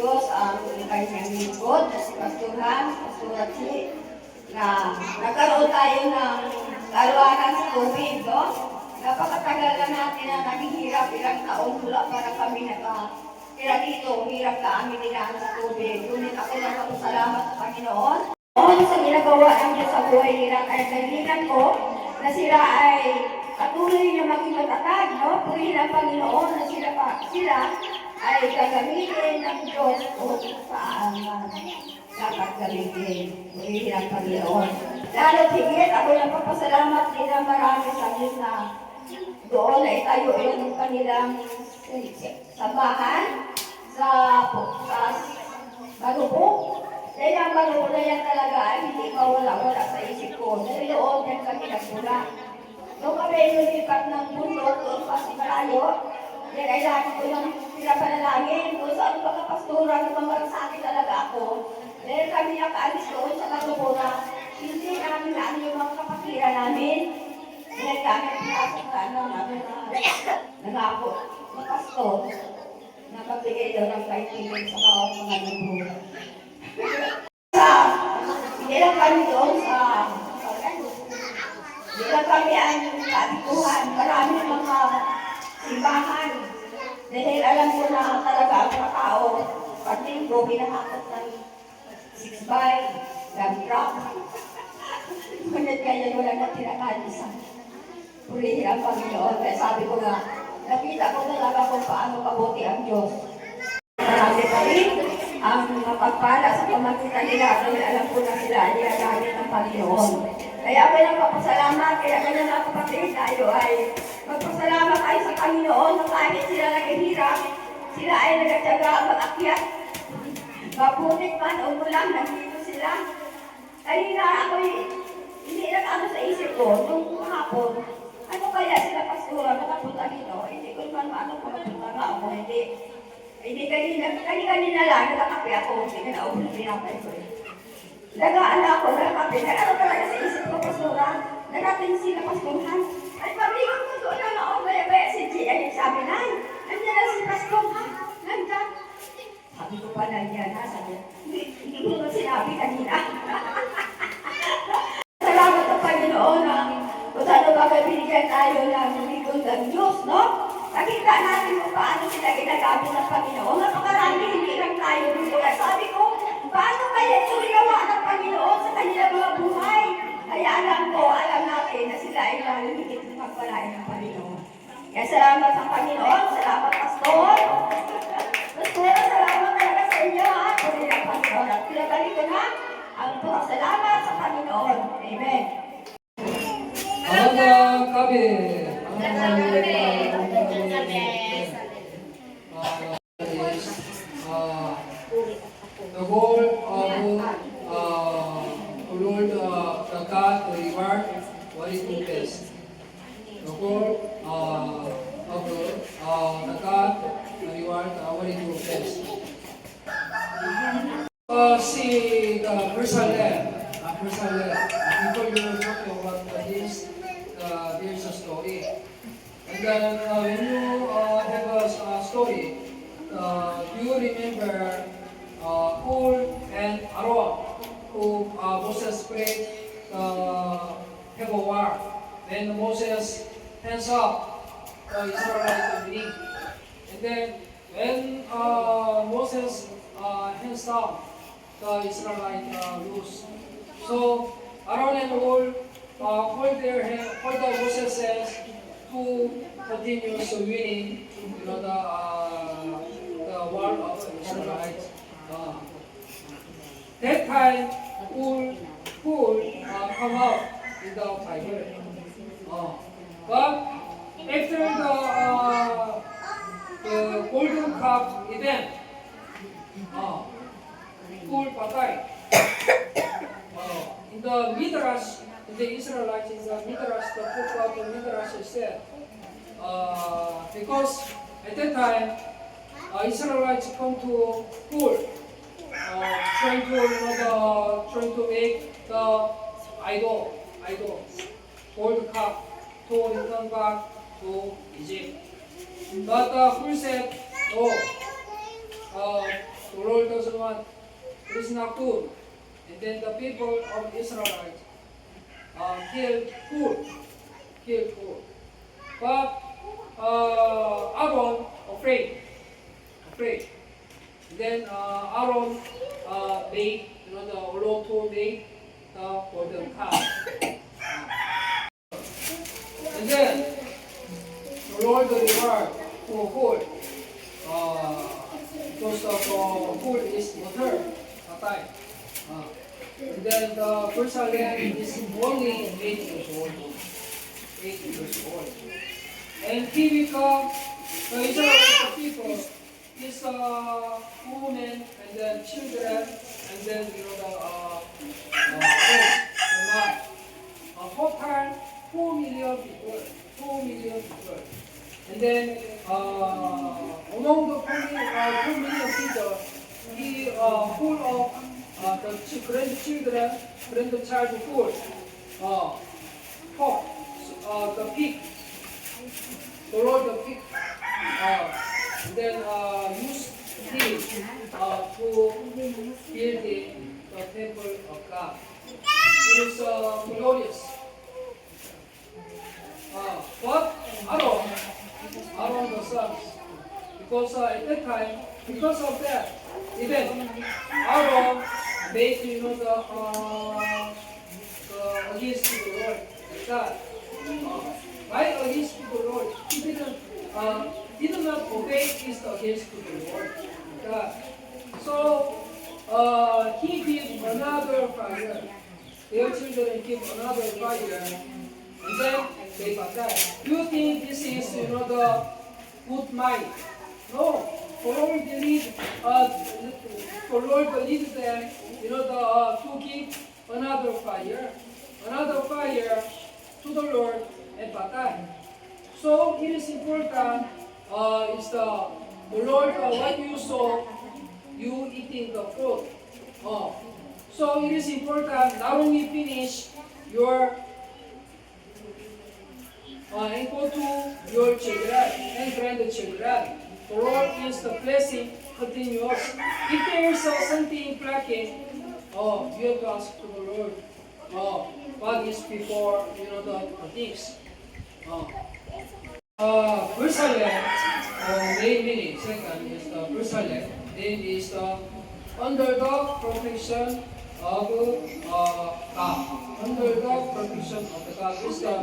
Diyos ang kanyang lingkod na si Pasturan, Pasturati, na nagkaroon tayo ng kalwanan sa tubig, no? Napakatagal na natin na naghihirap ilang taon mula para kami nakatira dito. Hirap na amin nilaan sa tubig. Ngunit ako nagpapasalamat sa Panginoon. Sa ginagawa ng Diyos sa buhay nila ay kaibigan ko na sila ay patuloy na maging matatag, no? Purihin ang Panginoon na sila ay gagamitin ng Diyos kung saan dapat gamitin. Purihin ang Panginoon. Lalo higit, ako nagpapasalamat din ang marami sa Diyos na doon na itayo yung kanilang sambahan sa Marupok. Dahil ang Marupok na yan talaga ay hindi mawala-wala sa isip ko. Dahil doon yan kami nagmula. Nung kami lumipat ng bundok doon pa si Malayo, yan ay lagi ko yung pinapanalangin. Kung saan pagkapasturan, mamarasakit talaga ako. Dahil kami nakaalis doon sa Marupok na hindi namin namin yung mga kapatira namin. Dahil kami pinasok na namin nangako ng pastor na magbigay daw ng kaibigan sa bawat mga nabuhay. Hindi lang kami doon hindi lang kami ang kaabituhan. Marami mga simbahan. Dahil alam ko na talaga ang mga tao, pag linggo, binahakot ng 6x, dump truck. Ngunit kaya wala na tinakaan isa. Purihin ang Panginoon. Kaya sabi ko nga, nakita ko talaga kung paano kabuti ang Diyos. Marami pa rin ang mapagpala sa pamagitan nila. Dahil alam ko na sila ay nagagamit ng Panginoon. Kaya ako lang papasalamat. Kaya kanya na kapatid tayo ay magpasalamat tayo sa Panginoon na kahit sila naghihirap, sila ay nagtyaga mag-akyat. Mapunik man o mulang, nandito sila. Kanina ako'y hindi nag-ano sa isip ko, nung hapon, ano kaya sila pastora makapunta dito? Hindi ko naman ano makapunta nga ako, hindi kanina lang, nagkakape ako, hindi ka naubos na pinapay ko eh. Nagaan ako, nagkakape, ano talaga sa isip ko, pastora? Nagating sila pastoran. Ay, pablikon ko doon na ako, baya si G, ay sabi na, nandiyan na si pastor, ha? Nandiyan. Sabi ko pa nandiyan, ha? Sabi, hindi ko naman sinabi kanina. Salamat sa Panginoon na kung saan bagay binigyan tayo ng likod ng Diyos, no? Nakita natin kung paano sila ginagamit ng Panginoon. Napakarami hindi lang tayo dito. Kaya sabi ko, paano kaya ito ginawa ng Panginoon sa kanilang mga buhay? Kaya alam natin na sila ay lalumigit ng pagpalain ng Panginoon. Kaya salamat sa Panginoon. Salamat, Pastor. Pastor, salamat talaga sa inyo, ha? Kung ang Panginoon. At pinabalik ko na ang salamat sa Panginoon. Amen. Kabe. The goal of Lord the God, the reward, what is the best? The goal of the God, the reward, what is the best? See the Jerusalem. Before you talking about this, there's a story. And then when you have a story, do you remember Paul and Aaron, who Moses prayed have a war. Then Moses hands up the Israelites winning. And then when Moses hands down, the Israelites lose. So Aaron and Hur hold their hand, hold the Moses says to continue winning, the war of the Israelites. That time, Hur come out in the Bible. But after the Golden Cup event, Hur patay. In the Midrash, in the Israelites, in the Midrash, the book of the Midrash said, because at that time, Israelites come to Hur, trying to make the idol, gold cup, to return back to Egypt. But Hur said, no, The Lord doesn't want, it is not good. And then the people of Israel killed food. But Aaron afraid. Then Aaron made, the Lord made the golden calf. And then the Lord reward for food. Because the food is water, not time. And then the first land is only 8 years old. 8 years old. And he become the Israelite people is women and then children and then the man. Total 4 million people. 4 million people. And then among the 4 million people, he full of the grandchild food, pork, the pig, the Lord the pig, and then use him to build the temple of God. It is glorious. But Aaron the sons, because at that time, because of that event, Aaron made against the Lord God. Why against the Lord? He did not obey this against the Lord God. So he gave another fire. Their children give another fire, and then they baptize. You think this is the good mind? No. For Lord lead them, to give another fire to the Lord and baptize. So it is important. Is the Lord what you saw, you eating the fruit. So it is important not only finish your and go to your children and grandchildren. The Lord is the blessing continuous. If there is something lacking, you have to ask to the Lord. What is before the things. Jerusalem, main meaning, second is the Jerusalem. Then is the under the protection of God. Under the protection of the God is the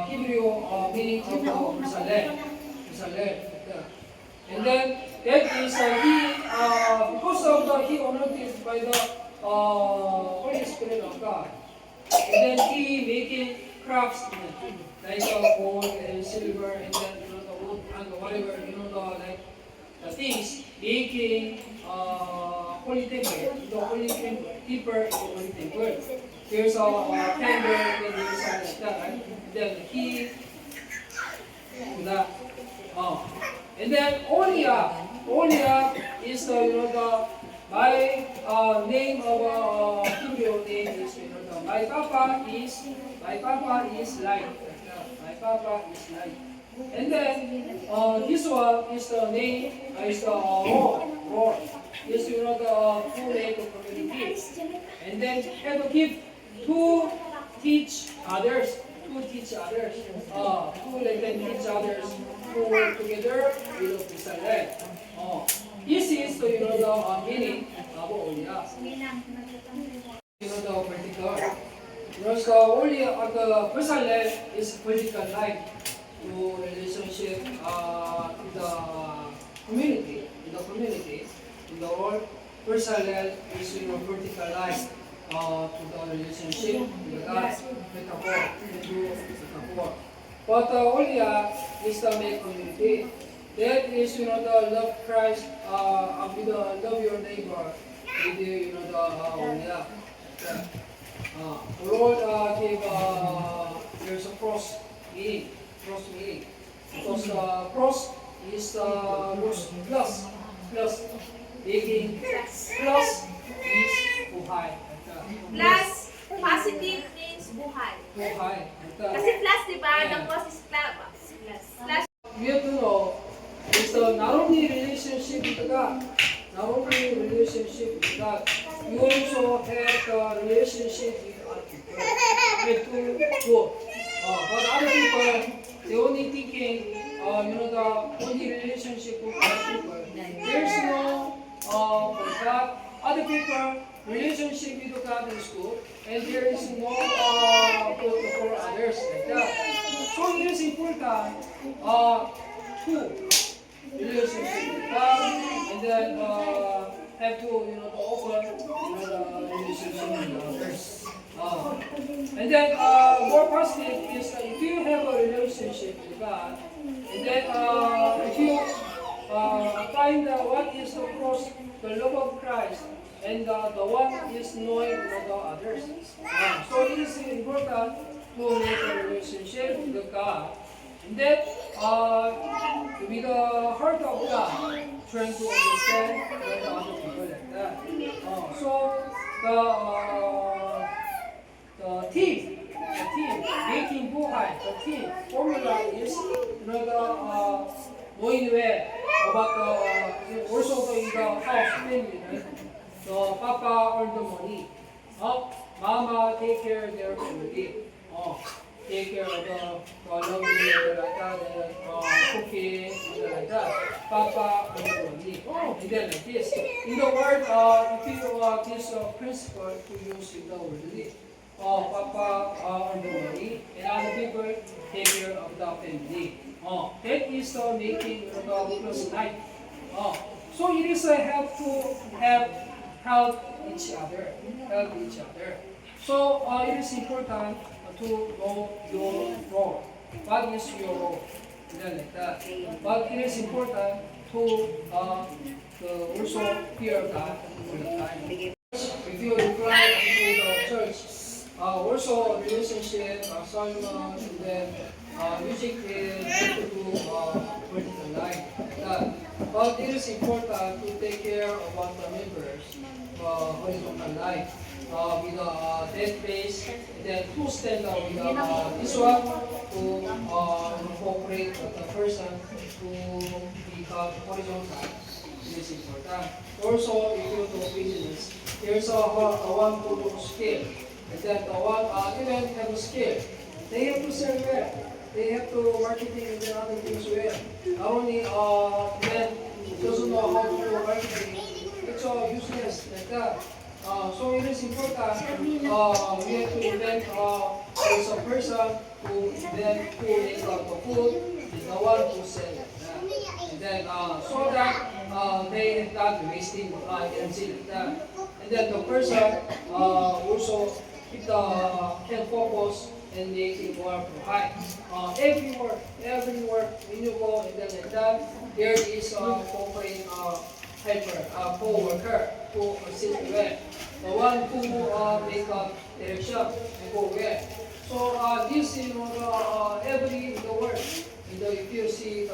Hebrew meaning of Jerusalem. And then that is because of the he anointed by the Holy Spirit of God. And then he making crafts like gold and silver and then the wood and whatever like the things making holy temple, the holy temple, deeper in the holy temple. There's a candle and there's like that, right? Then he that and then Oliab is the my name of Hebrew name is my papa is light. My papa is light. And then this one is the name is the Lord. Is the full name of community. And then have to give to teach others. To let them teach others to together with the Israel. This is the meaning of Oliab. The political. Because only the personal life is political life to relationship in the community. In the world, personal life is vertical life to the relationship with God, metaphor. But only is the main community. That is the love Christ with the love your neighbor with the Oliab. The Lord gave there's a cross meaning. Because cross is looks plus making plus is buhay. Plus, positive means buhay. Kasi plus, di ba? The cause is plus. We have to know is not only relationship with God, not only relationship with God, you also have the relationship with other people. You have to go. But other people, they only thinking, the only relationship with other people. There's no for God. Other people, relationship with God is good, and there is no good for others like that. So it is important to relationship with God, and then have to to open the relationship with others. And then more positive is that if you have a relationship with God, and then if you find what is the cross, the love of Christ, and the one is knowing the others. So it is important to make a relationship with God. And then, with the heart of God, trying to understand the other people like that. So the team making buhay, the team formula is knowing well about also in the house family, right? The papa earn the money, mama take care of their family. Take care of the laundry like that, cooking, like that. Papa and money. And then like this. In the word, if you this principle to use in the word, Papa and the money, and other people take care of the family. That is the making the plus life. So it is a help to help each other, So it is important to know your role. What is your role? Like that. But it is important to also fear God all the time. If you reply to the church, also relationship, sermon, and then music is to do political life. Like that. But it is important to take care of the members, horizontal life. With that base, and then to stand up with this one to cooperate with the person to become horizontal. It is important. Also, if you do business, there's a one who do skill, and then the one even have a skill. They have to sell well. They have to marketing and then other things well. Not only then doesn't know how to do marketing, it's all useless like that. So it is important we have to invent as a person who invent who make the food is the one who sell it. And then so that they not wasting energy like that. And then the person also keep can focus and make it more high. Every work when you go and then like that, there is a corporate helper, co-worker who assist well. The one who make a direction and go well. So this is every in the world. If you see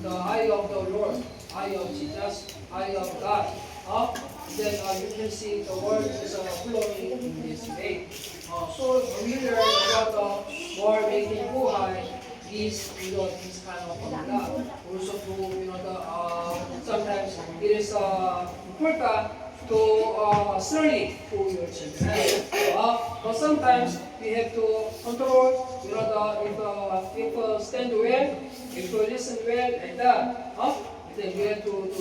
the eye of the Lord, eye of Jesus, eye of God, then you can see the world is flowing in this way. So we learn about the world making buhay is this kind of formula. Also to sometimes it is important to study to your children. But sometimes we have to control, if stand well, if you listen well like that, then you have to do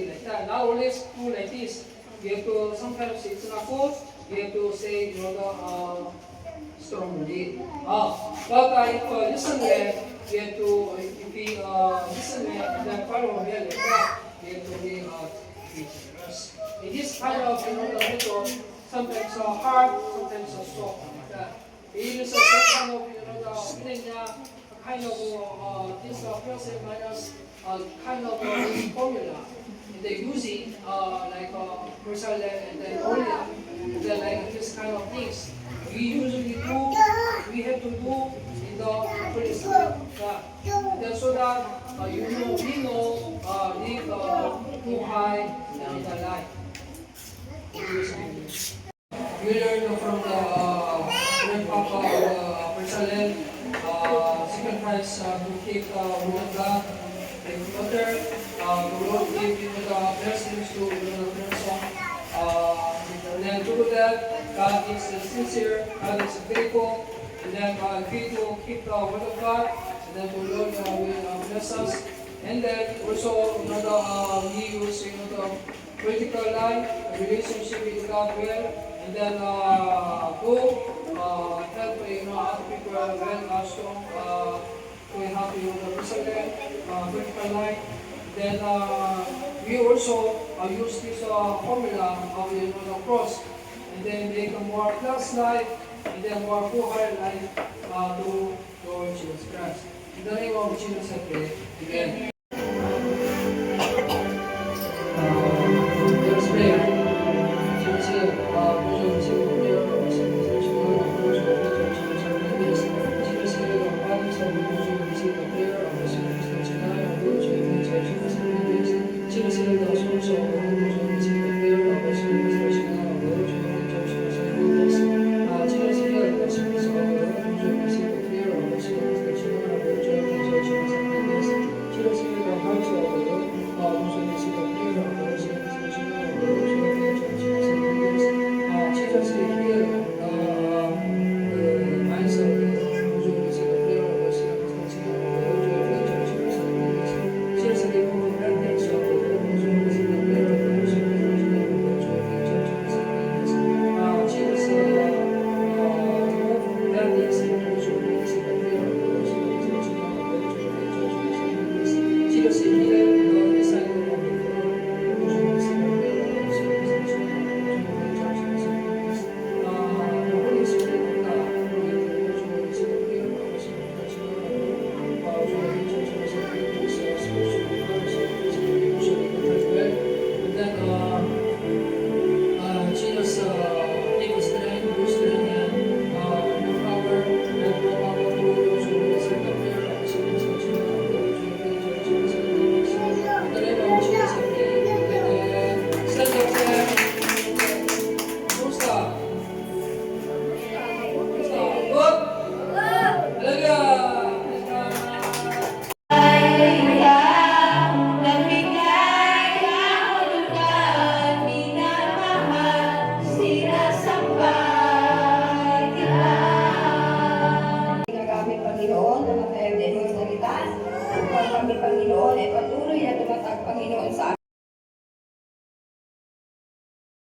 like that. Not always do like this. You have to, sometimes it's not good, you have to say, strongly. But if you listen well, you have to, if we listen well and then follow well like that, you have to be teachers. In this kind of method, sometimes hard, sometimes soft like that. It is a kind of kind of this plus and minus kind of formula. And they use it like Brussels and then only and then like this kind of things. We usually do, we have to do in the police then so that we know live too high in the life. We learn from the grandpapa of Brussels, second Christ to keep the word of God. Mother, the Lord give you the blessings to the song. And then through that, God is sincere, God is faithful, and then if we will keep the word of God, and then the Lord will bless us. And then also, we use the critical life, a relationship with God well, and then go help other people well strong to help you the Jerusalem, critical life. Then we also use this formula of the cross, and then make a more plus life, and then more full-hearted life to Lord Jesus Christ. In the name of Jesus, I pray. Amen. Let us pray. Ginagamit Panginoon na matayang din ng salita upang kami Panginoon ay patuloy na tumatag Panginoon sa